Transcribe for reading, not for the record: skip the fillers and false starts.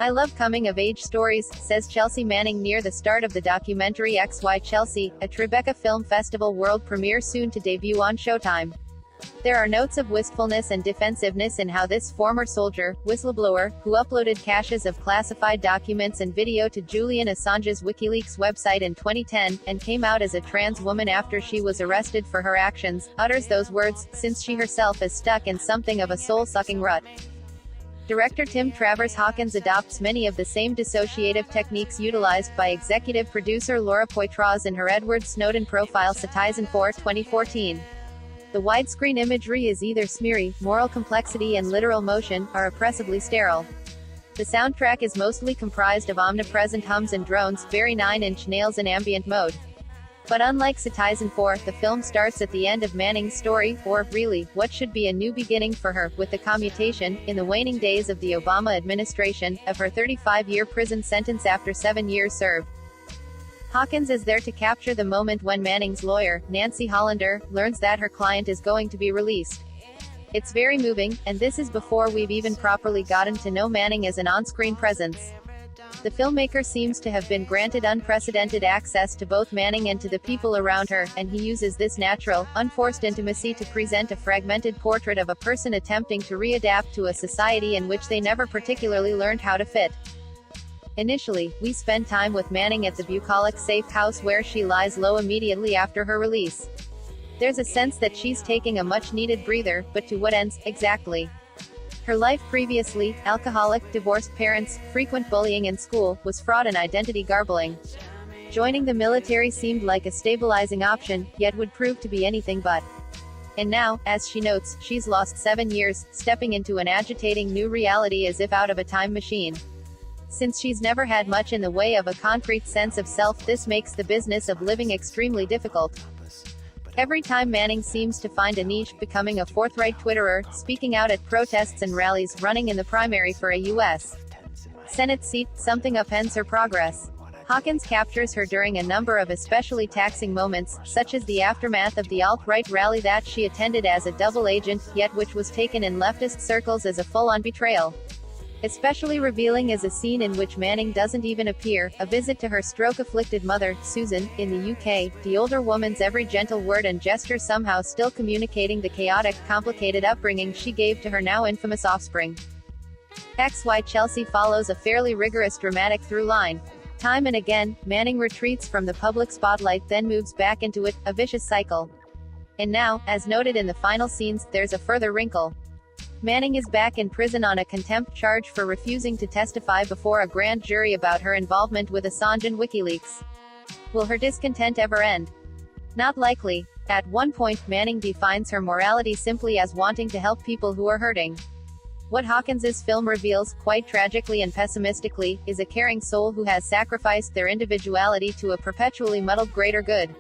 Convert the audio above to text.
"I love coming-of-age stories," says Chelsea Manning near the start of the documentary XY Chelsea, a Tribeca Film Festival world premiere soon to debut on Showtime. There are notes of wistfulness and defensiveness in how this former soldier, whistleblower, who uploaded caches of classified documents and video to Julian Assange's WikiLeaks website in 2010, and came out as a trans woman after she was arrested for her actions, utters those words, since she herself is stuck in something of a soul-sucking rut. Director Tim Travers Hawkins adopts many of the same dissociative techniques utilized by executive producer Laura Poitras in her Edward Snowden profile Citizen 4, 2014. The widescreen imagery is either smeary, moral complexity and literal motion, or oppressively sterile. The soundtrack is mostly comprised of omnipresent hums and drones, very 9-inch nails in ambient mode. But unlike Citizen 4, the film starts at the end of Manning's story, or, really, what should be a new beginning for her, with the commutation, in the waning days of the Obama administration, of her 35-year prison sentence after 7 years served. Hawkins is there to capture the moment when Manning's lawyer, Nancy Hollander, learns that her client is going to be released. It's very moving, and this is before we've even properly gotten to know Manning as an on-screen presence. The filmmaker seems to have been granted unprecedented access to both Manning and to the people around her, and he uses this natural, unforced intimacy to present a fragmented portrait of a person attempting to readapt to a society in which they never particularly learned how to fit. Initially, we spend time with Manning at the bucolic safe house where she lies low immediately after her release. There's a sense that she's taking a much-needed breather, but to what ends, exactly? Her life previously, alcoholic, divorced parents, frequent bullying in school, was fraught and identity garbling. Joining the military seemed like a stabilizing option, yet would prove to be anything but. And now, as she notes, she's lost 7 years, stepping into an agitating new reality as if out of a time machine. Since she's never had much in the way of a concrete sense of self, this makes the business of living extremely difficult. Every time Manning seems to find a niche, becoming a forthright Twitterer, speaking out at protests and rallies, running in the primary for a U.S. Senate seat, something upends her progress. Hawkins captures her during a number of especially taxing moments, such as the aftermath of the alt-right rally that she attended as a double agent, yet which was taken in leftist circles as a full-on betrayal. Especially revealing is a scene in which Manning doesn't even appear, a visit to her stroke-afflicted mother, Susan, in the UK, the older woman's every gentle word and gesture somehow still communicating the chaotic, complicated upbringing she gave to her now infamous offspring. XY Chelsea follows a fairly rigorous dramatic through line. Time and again, Manning retreats from the public spotlight then moves back into it, a vicious cycle. And now, as noted in the final scenes, there's a further wrinkle. Manning is back in prison on a contempt charge for refusing to testify before a grand jury about her involvement with Assange and WikiLeaks. Will her discontent ever end? Not likely. At one point, Manning defines her morality simply as wanting to help people who are hurting. What Hawkins's film reveals, quite tragically and pessimistically, is a caring soul who has sacrificed their individuality to a perpetually muddled greater good.